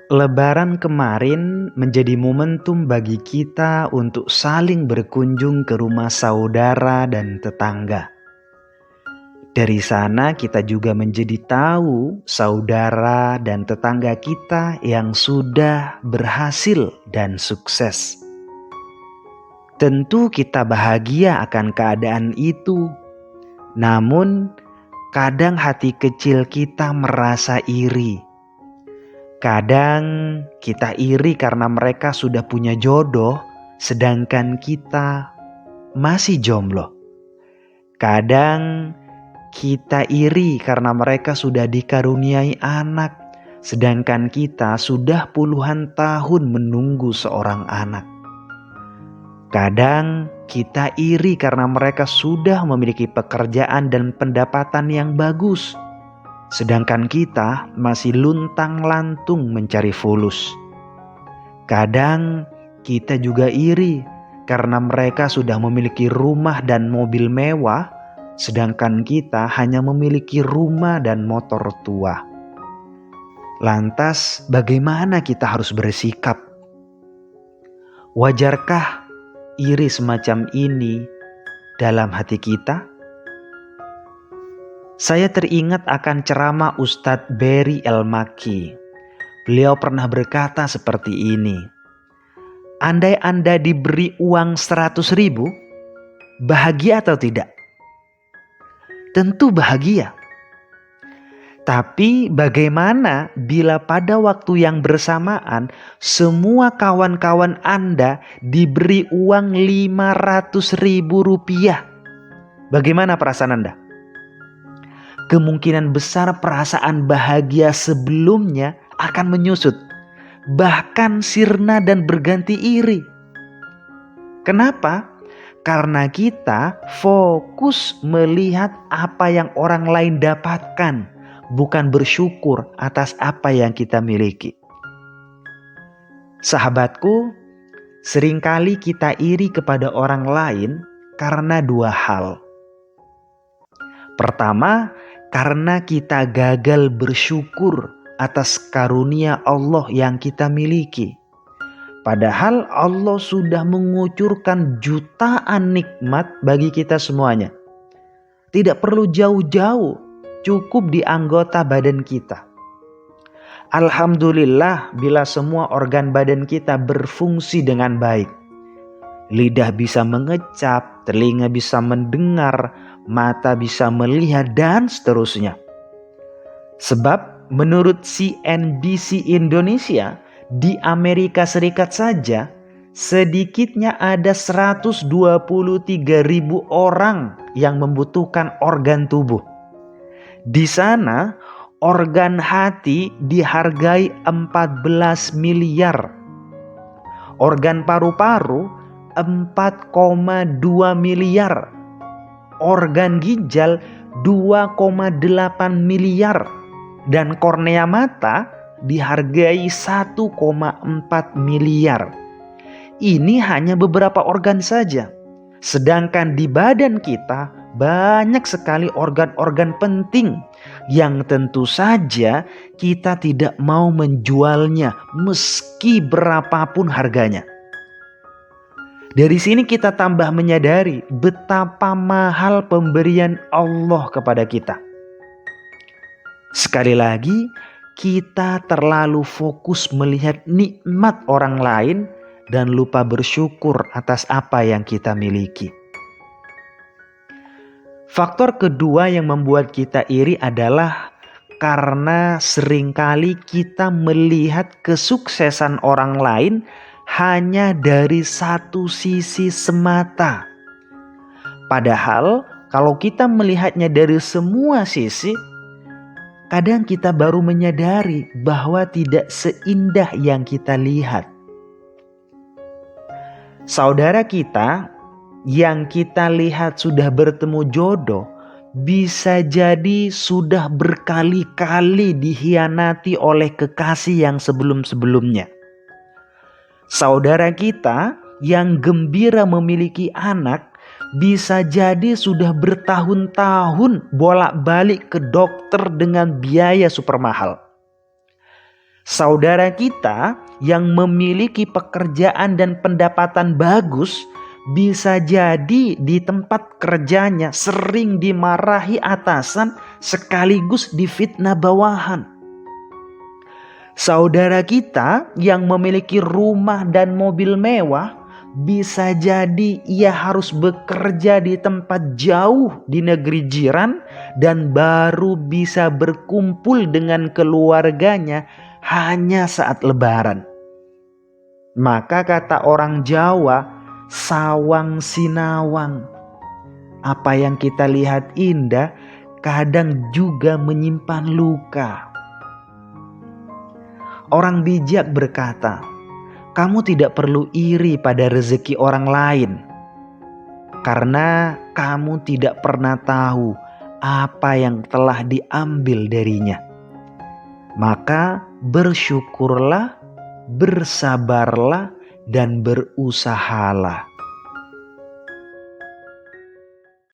Lebaran kemarin menjadi momentum bagi kita untuk saling berkunjung ke rumah saudara dan tetangga. Dari sana kita juga menjadi tahu saudara dan tetangga kita yang sudah berhasil dan sukses. Tentu kita bahagia akan keadaan itu. Namun kadang hati kecil kita merasa iri. Kadang kita iri karena mereka sudah punya jodoh, sedangkan kita masih jomblo. Kadang kita iri karena mereka sudah dikaruniai anak, sedangkan kita sudah puluhan tahun menunggu seorang anak. Kadang kita iri karena mereka sudah memiliki pekerjaan dan pendapatan yang bagus, sedangkan kita masih luntang-lantung mencari fulus. Kadang kita juga iri karena mereka sudah memiliki rumah dan mobil mewah, sedangkan kita hanya memiliki rumah dan motor tua. Lantas bagaimana kita harus bersikap? Wajarkah iri semacam ini dalam hati kita? Saya teringat akan ceramah Ustadz Berry El-Maki. Beliau pernah berkata seperti ini. Andai Anda diberi uang 100.000, bahagia atau tidak? Tentu bahagia. Tapi bagaimana bila pada waktu yang bersamaan semua kawan-kawan Anda diberi uang 500.000 rupiah? Bagaimana perasaan Anda? Kemungkinan besar perasaan bahagia sebelumnya akan menyusut, bahkan sirna dan berganti iri. Kenapa? Karena kita fokus melihat apa yang orang lain dapatkan, bukan bersyukur atas apa yang kita miliki. Sahabatku, seringkali kita iri kepada orang lain karena dua hal. Pertama, karena kita gagal bersyukur atas karunia Allah yang kita miliki. Padahal Allah sudah mengucurkan jutaan nikmat bagi kita semuanya. Tidak perlu jauh-jauh, cukup di anggota badan kita. Alhamdulillah bila semua organ badan kita berfungsi dengan baik. Lidah bisa mengecap, telinga bisa mendengar, mata bisa melihat, dan seterusnya. Sebab menurut CNBC Indonesia, di Amerika Serikat saja sedikitnya ada 123.000 orang yang membutuhkan organ tubuh. Di sana organ hati dihargai 14 miliar. Organ paru-paru 4,2 miliar. Organ ginjal 2,8 miliar. Dan kornea mata dihargai 1,4 miliar. Ini hanya beberapa organ saja. Sedangkan di badan kita banyak sekali organ-organ penting yang tentu saja kita tidak mau menjualnya meski berapapun harganya. Dari sini kita tambah menyadari betapa mahal pemberian Allah kepada kita. Sekali lagi, kita terlalu fokus melihat nikmat orang lain dan lupa bersyukur atas apa yang kita miliki. Faktor kedua yang membuat kita iri adalah karena seringkali kita melihat kesuksesan orang lain hanya dari satu sisi semata. Padahal kalau kita melihatnya dari semua sisi, kadang kita baru menyadari bahwa tidak seindah yang kita lihat. Saudara kita yang kita lihat sudah bertemu jodoh, bisa jadi sudah berkali-kali dikhianati oleh kekasih yang sebelum-sebelumnya. Saudara kita yang gembira memiliki anak, bisa jadi sudah bertahun-tahun bolak-balik ke dokter dengan biaya super mahal. Saudara kita yang memiliki pekerjaan dan pendapatan bagus bisa jadi di tempat kerjanya sering dimarahi atasan sekaligus difitnah bawahan. Saudara kita yang memiliki rumah dan mobil mewah bisa jadi ia harus bekerja di tempat jauh di negeri jiran dan baru bisa berkumpul dengan keluarganya hanya saat lebaran. Maka kata orang Jawa, sawang sinawang. Apa yang kita lihat indah kadang juga menyimpan luka. Orang bijak berkata, kamu tidak perlu iri pada rezeki orang lain, karena kamu tidak pernah tahu apa yang telah diambil darinya. Maka bersyukurlah, bersabarlah, dan berusahalah.